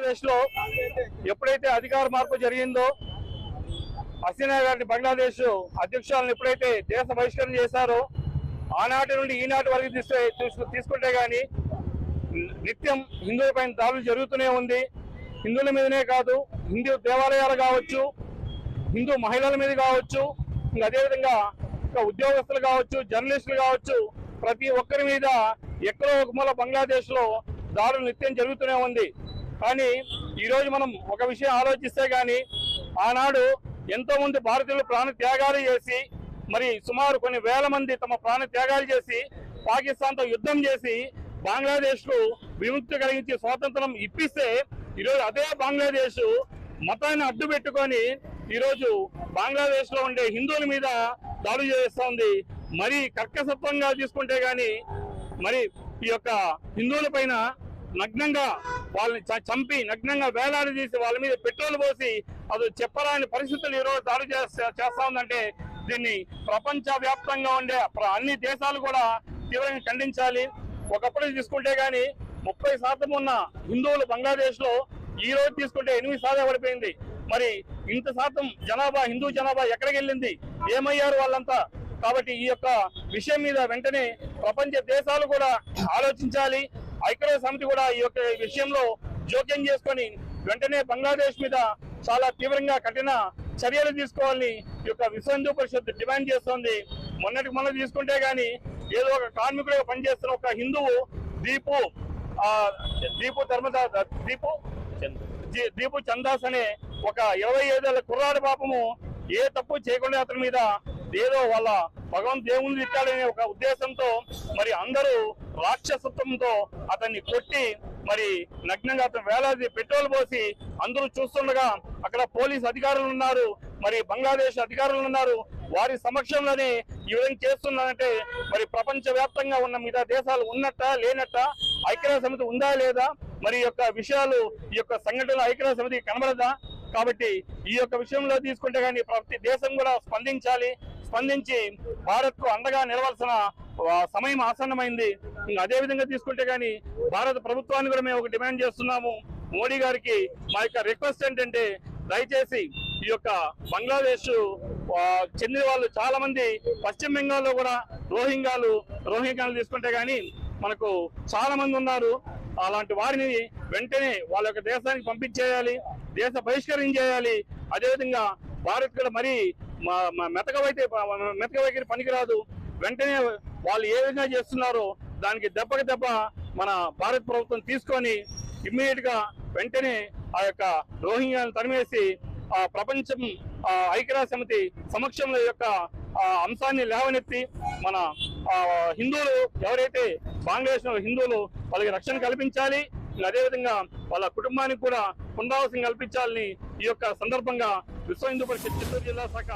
బంగ్లాదేశ్ లో ఎప్పుడైతే అధికార మార్పు జరిగిందో, హసీనా గారిని బంగ్లాదేశ్ అధ్యక్షులను ఎప్పుడైతే దేశ బహిష్కరణ చేశారో, ఆనాటి నుండి ఈనాటి వరకు తీసుకుంటే గానీ నిత్యం హిందువుల పైన దాడులు జరుగుతూనే ఉంది. హిందువుల మీదనే కాదు, హిందూ దేవాలయాలు కావచ్చు, హిందూ మహిళల మీద కావచ్చు, ఇంకా అదేవిధంగా ఇంకా ఉద్యోగస్తులు కావచ్చు, జర్నలిస్టులు కావచ్చు, ప్రతి ఒక్కరి మీద ఎక్కడో ఒక మూల బంగ్లాదేశ్ లో దాడులు నిత్యం జరుగుతూనే ఉంది. కానీ ఈరోజు మనం ఒక విషయం ఆలోచిస్తే గాని, ఆనాడు ఎంతో మంది భారతీయులు ప్రాణ త్యాగాలు చేసి, మరి సుమారు కొన్ని వేల మంది తమ ప్రాణ త్యాగాలు చేసి పాకిస్తాన్తో యుద్ధం చేసి బంగ్లాదేశ్ కు విముక్తి కలిగించి స్వాతంత్రం ఇప్పిస్తే, ఈరోజు అదే బంగ్లాదేశ్ మతాన్ని అడ్డు పెట్టుకొని ఈరోజు బంగ్లాదేశ్ లో ఉండే హిందువుల మీద దాడులు చేస్తోంది. మరి కర్కసత్వంగా తీసుకుంటే గాని మరి ఈ యొక్క హిందువుల పైన నగ్నంగా వాళ్ళని చంపి నగ్నంగా వేలాడి తీసి వాళ్ళ మీద పెట్రోల్ పోసి అది చెప్పరాని పరిస్థితులు ఈరోజు దాడి చేస్తా ఉందంటే, దీన్ని ప్రపంచ వ్యాప్తంగా ఉండే అన్ని దేశాలు కూడా తీవ్రంగా ఖండించాలి. ఒకప్పుడు తీసుకుంటే గాని 30% ఉన్న హిందువులు బంగ్లాదేశ్ లో ఈ రోజు తీసుకుంటే 8% పడిపోయింది. మరి ఇంత శాతం జనాభా, హిందూ జనాభా ఎక్కడికి వెళ్ళింది, ఏమయ్యారు వాళ్ళంతా? కాబట్టి ఈ యొక్క విషయం మీద వెంటనే ప్రపంచ దేశాలు కూడా ఆలోచించాలి. ఐక్యరాజ్య సమితి కూడా ఈ యొక్క విషయంలో జోక్యం చేసుకొని వెంటనే బంగ్లాదేశ్ మీద చాలా తీవ్రంగా కఠిన చర్యలు తీసుకోవాలని ఈ యొక్క విశ్వ హిందూ పరిషత్ డిమాండ్ చేస్తోంది. మొన్న తీసుకుంటే గాని ఏదో ఒక కార్మికుడిగా పనిచేస్తున్న ఒక హిందువు దీపు చందాస్ అనే ఒక 25 ఏళ్ల కుర్రాడి పాపము ఏ తప్పు చేయకుండా అతని మీద ఏదో వాళ్ళ భగవంతు దేవుని తిట్టాలనే ఒక ఉద్దేశంతో మరి అందరూ రాక్షసత్వంతో అతన్ని కొట్టి మరి నగ్నంగా అతను వేలాది పెట్రోల్ పోసి అందరూ చూస్తుండగా అక్కడ పోలీస్ అధికారులు ఉన్నారు, మరి బంగ్లాదేశ్ అధికారులు ఉన్నారు. వారి సమక్షంలోనే ఈ విధంగా చేస్తున్నారంటే మరి ప్రపంచ వ్యాప్తంగా ఉన్న మిగతా దేశాలు ఉన్నట్ట లేనట్ట, ఐక్యరాజ్య సమితి ఉందా లేదా, మరి ఈ యొక్క విషయాలు ఈ యొక్క సంఘటనలు ఐక్యరాజ్య సమితికి కనబడదా? కాబట్టి ఈ యొక్క విషయంలో తీసుకుంటే గానీ ప్రతి దేశం కూడా స్పందించి భారత్ కు అండగా నిలవాల్సిన సమయం ఆసన్నమైంది. అదే విధంగా తీసుకుంటే గానీ భారత ప్రభుత్వాన్ని కూడా మేము ఒక డిమాండ్ చేస్తున్నాము. మోడీ గారికి మా యొక్క రిక్వెస్ట్ ఏంటంటే, దయచేసి ఈ యొక్క బంగ్లాదేశ్ చెందిన వాళ్ళు చాలా మంది పశ్చిమ బెంగాల్లో కూడా రోహింగ్యాలు తీసుకుంటే గానీ మనకు చాలా మంది ఉన్నారు. అలాంటి వారిని వెంటనే వాళ్ళ యొక్క దేశానికి పంపించేయాలి, దేశ బహిష్కరణ చేయాలి. అదేవిధంగా భారత్ కూడా మరీ మెతక వైఖరి పనికిరాదు. వెంటనే వాళ్ళు ఏ విధంగా చేస్తున్నారో దానికి దెబ్బకి దెబ్బ మన భారత ప్రభుత్వం తీసుకొని ఇమ్మీడియట్ గా వెంటనే ఆ యొక్క రోహింగ్యాలను తరిమేసి ప్రపంచం ఐక్యరాజ్య సమితి సమక్షంలో యొక్క అంశాన్ని లేవనెత్తి మన హిందువులు ఎవరైతే బంగ్లాదేశ్ హిందువులు వాళ్ళకి రక్షణ కల్పించాలి. అదేవిధంగా వాళ్ళ కుటుంబానికి కూడా పునరావాసం కల్పించాలని ఈ యొక్క సందర్భంగా విశ్వ హిందూ పరిషత్ చిత్తూరు జిల్లా శాఖ